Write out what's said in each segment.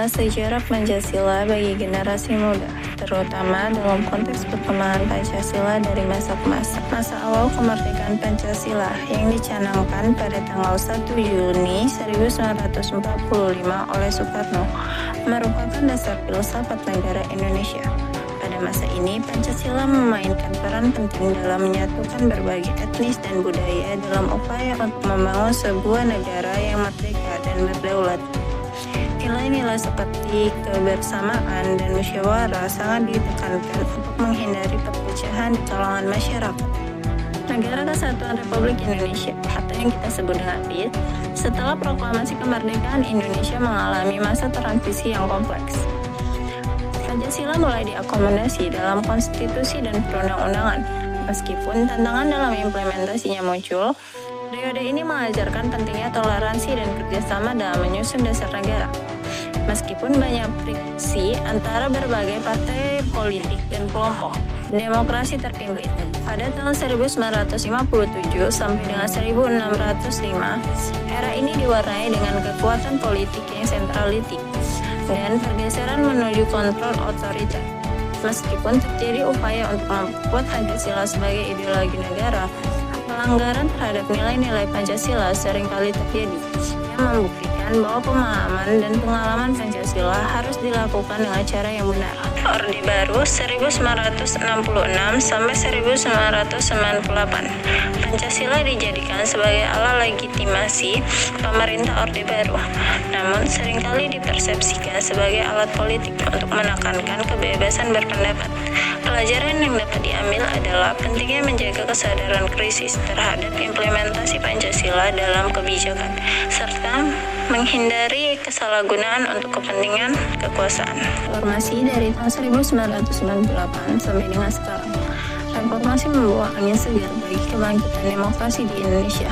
Mengenal sejarah Pancasila bagi generasi muda, terutama dalam konteks perkembangan Pancasila dari masa ke masa awal kemerdekaan Pancasila yang dicanangkan pada tanggal 1 Juni 1945 oleh Soekarno, merupakan dasar filsafat negara Indonesia. Pada masa ini, Pancasila memainkan peran penting dalam menyatukan berbagai etnis dan budaya dalam upaya untuk membangun sebuah negara yang merdeka dan berdaulat. Nilai-nilai seperti kebersamaan dan musyawarah sangat ditekankan untuk menghindari perpecahan di kalangan masyarakat. Negara Kesatuan Republik Indonesia, atau yang kita sebut dengan NERA, setelah proklamasi kemerdekaan Indonesia mengalami masa transisi yang kompleks. Pancasila mulai diakomodasi dalam konstitusi dan perundang-undangan. Meskipun tantangan dalam implementasinya muncul, periode ini mengajarkan pentingnya toleransi dan kerjasama dalam menyusun dasar negara. Meskipun banyak friksi antara berbagai partai politik dan kelompok, demokrasi terpimpin. Pada tahun 1957 sampai dengan 1605, era ini diwarnai dengan kekuatan politik yang sentralitik dan pergeseran menuju kontrol otoriter. Meskipun terjadi upaya untuk memperkuat Pancasila sebagai ideologi negara, pelanggaran terhadap nilai-nilai Pancasila seringkali terjadi, yang membuktikan bahwa pemahaman dan pengalaman Pancasila harus dilakukan dengan cara yang benar. Orde Baru 1966 sampai 1998, Pancasila dijadikan sebagai alat legitimasi pemerintah Orde Baru, namun seringkali dipersepsikan sebagai alat politik untuk menekankan kebebasan berpendapat. Pelajaran yang dapat diambil adalah pentingnya menjaga kesadaran krisis terhadap implementasi Pancasila dalam kebijakan, serta menghindari kesalahgunaan untuk kepentingan kekuasaan. Reformasi dari tahun 1998 sampai dengan sekarang. Reformasi membawa angin segar bagi kebangkitan demokrasi di Indonesia.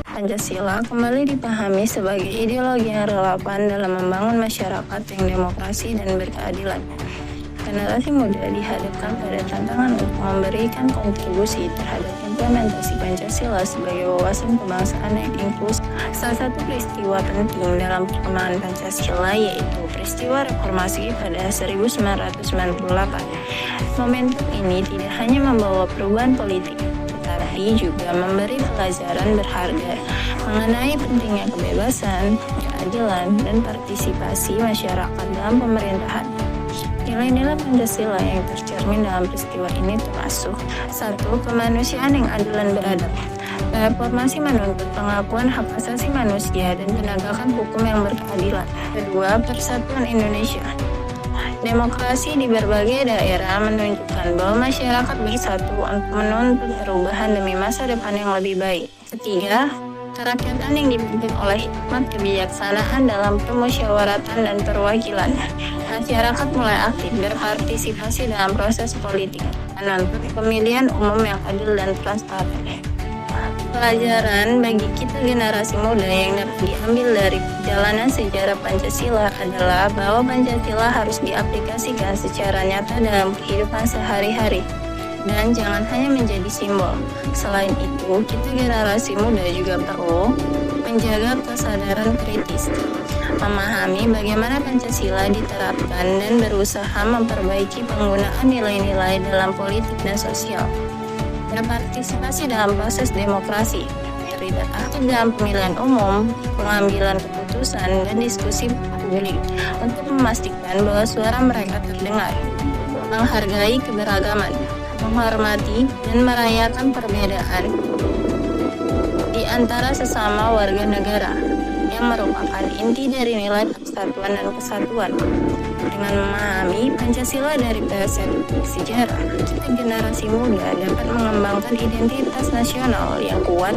Pancasila kembali dipahami sebagai ideologi yang relevan dalam membangun masyarakat yang demokrasi dan berkeadilan. Generasi muda dihadapkan pada tantangan untuk memberikan kontribusi terhadap implementasi Pancasila sebagai wawasan kebangsaan yang inklusif. Salah satu peristiwa penting dalam perkembangan Pancasila yaitu peristiwa reformasi pada 1998. Momentum ini tidak hanya membawa perubahan politik, tetapi juga memberi pelajaran berharga mengenai pentingnya kebebasan, keadilan, dan partisipasi masyarakat dalam pemerintahan. Nilai-nilai Pancasila yang tercermin dalam peristiwa ini termasuk 1. Kemanusiaan yang adil dan beradab. Reformasi menuntut pengakuan hak asasi manusia dan penegakan hukum yang berkeadilan. 2. Persatuan Indonesia. Demokrasi di berbagai daerah menunjukkan bahwa masyarakat bersatu untuk menuntut perubahan demi masa depan yang lebih baik. 3. Kerakyatan yang dipimpin oleh hikmat kebijaksanaan dalam permusyawaratan dan perwakilan. Masyarakat mulai aktif berpartisipasi dalam proses politik, menuntut pemilihan umum yang adil dan transparan. Pelajaran bagi kita generasi muda yang dapat diambil dari perjalanan sejarah Pancasila adalah bahwa Pancasila harus diaplikasikan secara nyata dalam kehidupan sehari-hari dan jangan hanya menjadi simbol. Selain itu, kita generasi muda juga perlu menjaga kesadaran kritis, memahami bagaimana Pancasila diterapkan dan berusaha memperbaiki penggunaan nilai-nilai dalam politik dan sosial. Berpartisipasi dalam proses demokrasi, terlibat aktif dalam pemilihan umum, pengambilan keputusan, dan diskusi publik untuk memastikan bahwa suara mereka terdengar. Menghargai keberagaman, menghormati dan merayakan perbedaan di antara sesama warga negara yang merupakan inti dari nilai persatuan dan kesatuan. Dengan memahami Pancasila dari perspektif sejarah, kita generasi muda dapat mengembangkan identitas nasional yang kuat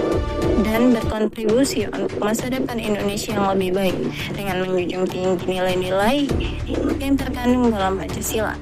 dan berkontribusi untuk masa depan Indonesia yang lebih baik dengan menjunjung tinggi nilai-nilai yang terkandung dalam Pancasila.